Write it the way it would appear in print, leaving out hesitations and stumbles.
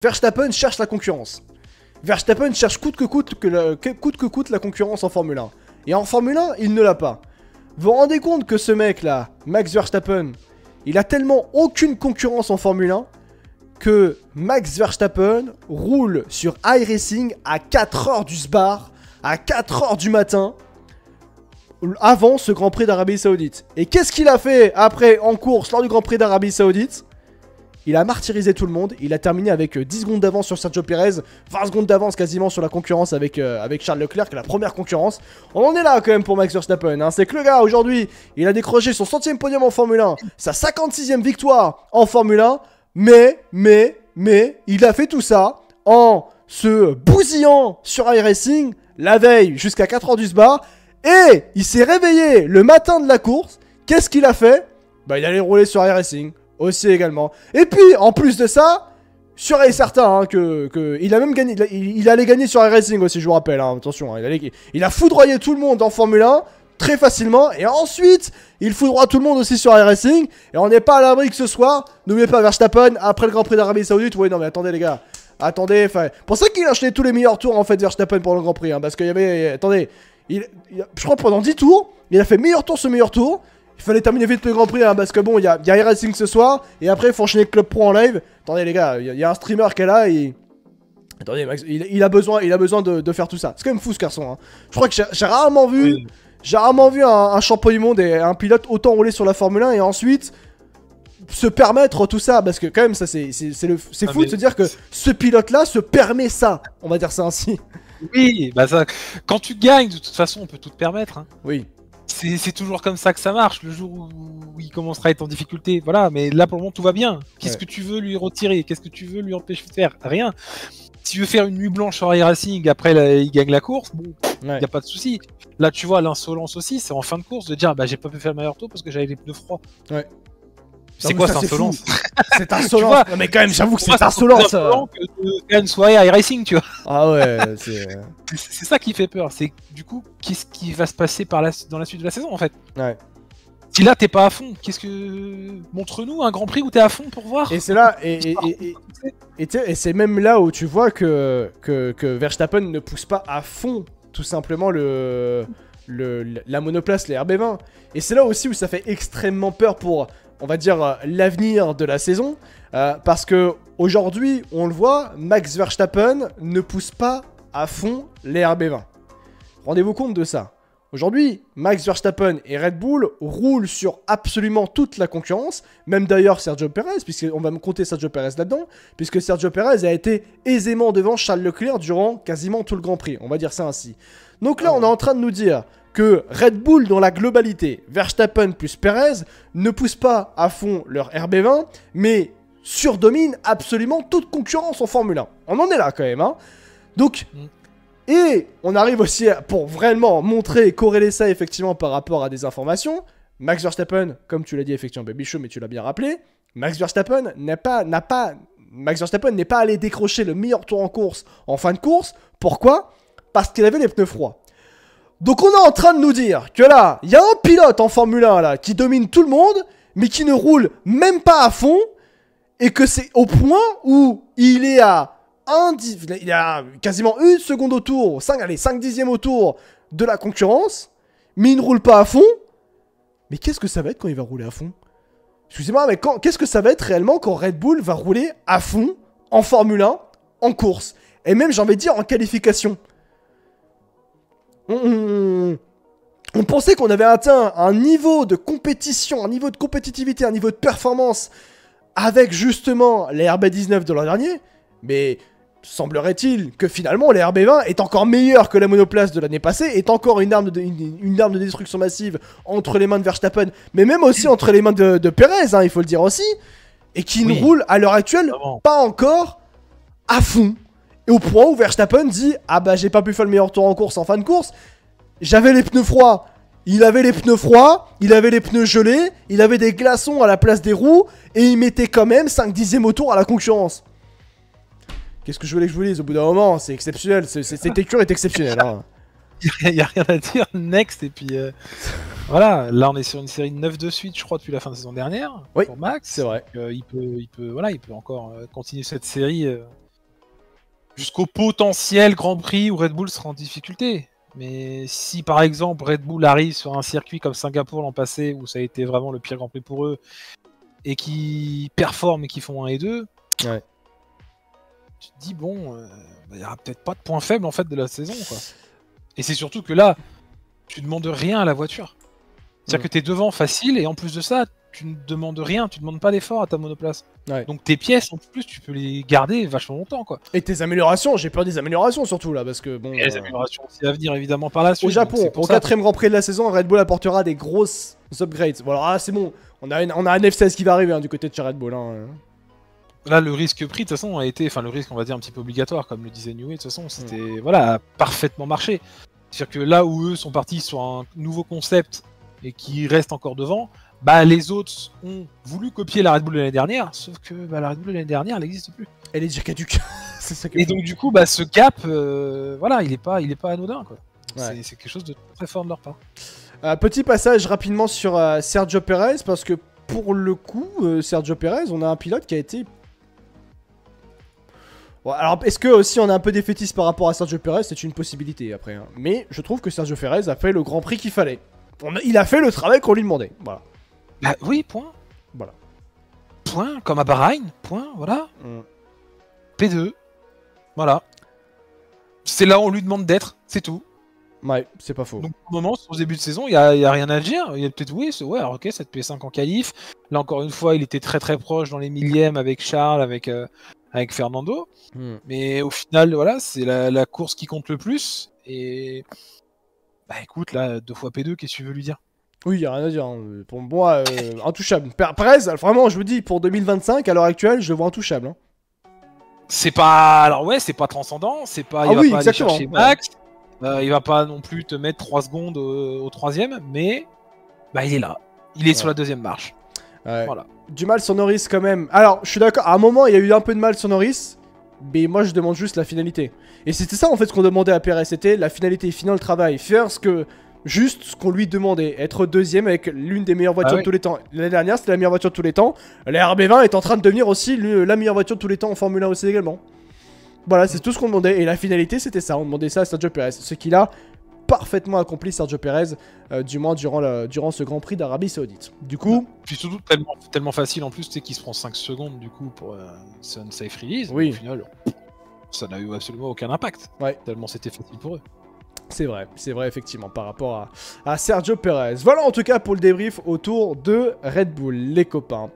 Verstappen cherche la concurrence. Verstappen cherche coûte que coûte la concurrence en Formule 1. Et en Formule 1, il ne l'a pas. Vous vous rendez compte que ce mec-là, Max Verstappen, il a tellement aucune concurrence en Formule 1 que Max Verstappen roule sur iRacing à 4h du sbar, à 4h du matin, avant ce Grand Prix d'Arabie Saoudite. Et qu'est-ce qu'il a fait après en course lors du Grand Prix d'Arabie Saoudite? Il a martyrisé tout le monde, il a terminé avec 10 secondes d'avance sur Sergio Perez, 20 secondes d'avance quasiment sur la concurrence avec Charles Leclerc, la première concurrence. On en est là quand même pour Max Verstappen, hein. C'est que le gars aujourd'hui, il a décroché son 100e podium en Formule 1, sa 56e victoire en Formule 1, mais, il a fait tout ça en se bousillant sur iRacing la veille jusqu'à 4h du sbar, et il s'est réveillé le matin de la course. Qu'est-ce qu'il a fait? Bah il allait rouler sur iRacing aussi également. Et puis en plus de ça, sûr et certain hein, que il a même gagné, il allait gagner sur iRacing aussi, je vous rappelle, hein, attention, hein, il a foudroyé tout le monde en Formule 1 très facilement, et ensuite il foudroie tout le monde aussi sur iRacing, et on n'est pas à l'abri que ce soir, n'oubliez pas Verstappen, après le Grand Prix d'Arabie Saoudite. Oui non mais attendez les gars, attendez, enfin, pour ça qu'il a enchaîné tous les meilleurs tours en fait Verstappen pour le Grand Prix, hein, parce qu'il y avait, attendez, je crois pendant 10 tours, il a fait meilleur tour ce meilleur tour. Il fallait terminer vite le Grand Prix, hein, parce que bon, il y a iRacing ce soir, et après il faut enchaîner Club Pro en live. Attendez les gars, il y a un streamer qui est là, et... Attendez Max, il a besoin de faire tout ça. C'est quand même fou ce garçon, hein. Je crois que j'ai rarement vu... Oui. J'ai rarement vu un champion du monde et un pilote autant rouler sur la Formule 1 et ensuite se permettre tout ça, parce que quand même ça c'est fou de se dire que ce pilote là se permet ça, on va dire ça ainsi. Oui, bah ça, quand tu gagnes de toute façon on peut tout te permettre, hein. Oui. C'est toujours comme ça que ça marche, le jour où il commencera à être en difficulté, voilà, mais là pour le moment tout va bien. Qu'est-ce que tu veux lui retirer? Qu'est-ce que tu veux lui empêcher de faire? Rien. Si tu veux faire une nuit blanche sur iRacing, après il gagne la course, bon, y a pas de souci. Là tu vois, l'insolence aussi, c'est en fin de course de dire bah j'ai pas pu faire le meilleur tour parce que j'avais les pneus froids. Ouais. C'est quoi cette insolence? C'est insolent. Non, mais quand même, j'avoue que c'est insolent ça. Que de faire une soirée iRacing, tu vois. Ah ouais, c'est ça qui fait peur. C'est du coup, qu'est-ce qui va se passer dans la suite de la saison en fait? Ouais. Si là t'es pas à fond, qu'est-ce que. Montre-nous un Grand Prix où t'es à fond pour voir. Et c'est là, et c'est même là où tu vois que Verstappen ne pousse pas à fond, tout simplement, la monoplace, les RB20. Et c'est là aussi où ça fait extrêmement peur pour, on va dire, l'avenir de la saison. Parce que aujourd'hui, on le voit, Max Verstappen ne pousse pas à fond les RB20. Rendez-vous compte de ça. Aujourd'hui, Max Verstappen et Red Bull roulent sur absolument toute la concurrence, même d'ailleurs Sergio Perez, puisqu'on va me compter Sergio Perez là-dedans, puisque Sergio Perez a été aisément devant Charles Leclerc durant quasiment tout le Grand Prix, on va dire ça ainsi. Donc là, on est en train de nous dire que Red Bull, dans la globalité, Verstappen plus Perez, ne poussent pas à fond leur RB20, mais surdominent absolument toute concurrence en Formule 1. On en est là quand même, hein. Donc... Et on arrive aussi, pour vraiment montrer et corréler ça effectivement par rapport à des informations, Max Verstappen, comme tu l'as dit effectivement Baby Show, mais tu l'as bien rappelé, Max Verstappen n'est pas allé décrocher le meilleur tour en course en fin de course. Pourquoi? Parce qu'il avait les pneus froids. Donc on est en train de nous dire que là, il y a un pilote en Formule 1 là, qui domine tout le monde, mais qui ne roule même pas à fond, et que c'est au point où il est à... il y a quasiment une seconde au tour, 5 dixièmes au tour de la concurrence, mais il ne roule pas à fond. Mais qu'est-ce que ça va être quand il va rouler à fond? Excusez-moi, mais qu'est-ce que ça va être réellement quand Red Bull va rouler à fond en Formule 1, en course? Et même, j'ai envie de dire, en qualification. On pensait qu'on avait atteint un niveau de compétition, un niveau de compétitivité, un niveau de performance avec justement les RB19 de l'an dernier, mais... Semblerait-il que finalement les RB20 est encore meilleur que la monoplace de l'année passée, est encore une arme de destruction massive entre les mains de Verstappen, mais même aussi entre les mains de Perez, hein, il faut le dire aussi, et qui ne roule à l'heure actuelle pas encore à fond. Et au point où Verstappen dit « Ah bah j'ai pas pu faire le meilleur tour en course en fin de course, j'avais les pneus froids. » Il avait les pneus froids, il avait les pneus gelés, il avait des glaçons à la place des roues, et il mettait quand même 5 dixièmes au tour à la concurrence. Qu'est-ce que je voulais que je vous dise? Au bout d'un moment, c'est exceptionnel. Cette écurie est exceptionnelle. Hein. Il n'y a rien à dire. Next. Et puis voilà, là on est sur une série de 9 de suite, je crois, depuis la fin de saison dernière. Oui, pour Max. C'est vrai. Il peut encore continuer cette série jusqu'au potentiel Grand Prix où Red Bull sera en difficulté. Mais si par exemple Red Bull arrive sur un circuit comme Singapour l'an passé, où ça a été vraiment le pire Grand Prix pour eux, et qui performent et qui font 1 et 2, Ouais. tu te dis bon, il n'y aura peut-être pas de point faible en fait de la saison, quoi. Et c'est surtout que là, tu demandes rien à la voiture. C'est-à-dire que tu es devant facile, et en plus de ça, tu ne demandes rien, tu ne demandes pas d'effort à ta monoplace. Ouais. Donc tes pièces, en plus, tu peux les garder vachement longtemps, quoi. Et tes améliorations, j'ai peur des améliorations surtout là, parce que bon. Et les améliorations aussi à venir évidemment par la suite. Au Japon, donc c'est pour au ça. 4ème Grand Prix de la saison, Red Bull apportera des grosses upgrades. Bon, alors là, c'est bon. On a un F16 qui va arriver hein, du côté de chez Red Bull. Hein. Là, le risque pris, de toute façon, a été, enfin, le risque, on va dire, un petit peu obligatoire, comme le disait Newey, de toute façon, c'était, voilà, a parfaitement marché. C'est-à-dire que là où eux sont partis sur un nouveau concept et qui restent encore devant, bah, les autres ont voulu copier la Red Bull de l'année dernière, sauf que bah, la Red Bull de l'année dernière, elle n'existe plus. Elle est déjà caduque. C'est ça que Et donc, du coup, bah, ce gap, voilà, il est pas anodin, quoi. Ouais. C'est quelque chose de très fort de leur part. Petit passage rapidement sur Sergio Perez, parce que pour le coup, Sergio Perez, on a un pilote qui a été. Bon, alors, est-ce que aussi on a un peu défaitiste par rapport à Sergio Perez? C'est une possibilité après. Hein. Mais je trouve que Sergio Perez a fait le Grand Prix qu'il fallait. Il a fait le travail qu'on lui demandait. Voilà. Bah, oui, point. Voilà. Point, comme à Bahreïn, point, voilà. Mm. P2, voilà. C'est là où on lui demande d'être, c'est tout. Ouais, c'est pas faux. Donc, au moment, au début de saison, il y a rien à dire. Il y a peut-être, oui, ouais, alors ok, cette P5 en qualif. Là, encore une fois, il était très très proche dans les millièmes avec Charles, avec Fernando. Mais au final, voilà, c'est la course qui compte le plus. Et bah écoute, là, 2 fois P2, qu'est-ce que tu veux lui dire? Oui, il y a rien à dire. Hein. Pour moi, intouchable. Perez, vraiment, je vous dis, pour 2025, à l'heure actuelle, je le vois intouchable. Hein. C'est pas, alors ouais, c'est pas transcendant. C'est pas, il va oui, pas aller exactement, chercher Max. Il va pas non plus te mettre 3 secondes au 3ème, mais bah il est là. Il est sur la 2ème marche. Voilà. Du mal sur Norris quand même. Alors, je suis d'accord, à un moment, il y a eu un peu de mal sur Norris, mais moi, je demande juste la finalité. Et c'était ça, en fait, ce qu'on demandait à Perez, c'était la finalité, finir le travail, faire juste ce qu'on lui demandait, être 2ème avec l'une des meilleures voitures de tous les temps. L'année dernière, c'était la meilleure voiture de tous les temps. La RB20 est en train de devenir aussi la meilleure voiture de tous les temps en Formule 1 aussi également. Voilà, c'est tout ce qu'on demandait. Et la finalité, c'était ça. On demandait ça à Sergio Perez. Ce qu'il a parfaitement accompli, Sergio Perez, du moins durant ce Grand Prix d'Arabie Saoudite. Du coup. Puis surtout tellement facile en plus, tu sais qu'il se prend 5 secondes du coup pour son safe release. Oui. Au final, ça n'a eu absolument aucun impact. Ouais. Tellement c'était facile pour eux. C'est vrai effectivement par rapport à Sergio Perez. Voilà en tout cas pour le débrief autour de Red Bull, les copains.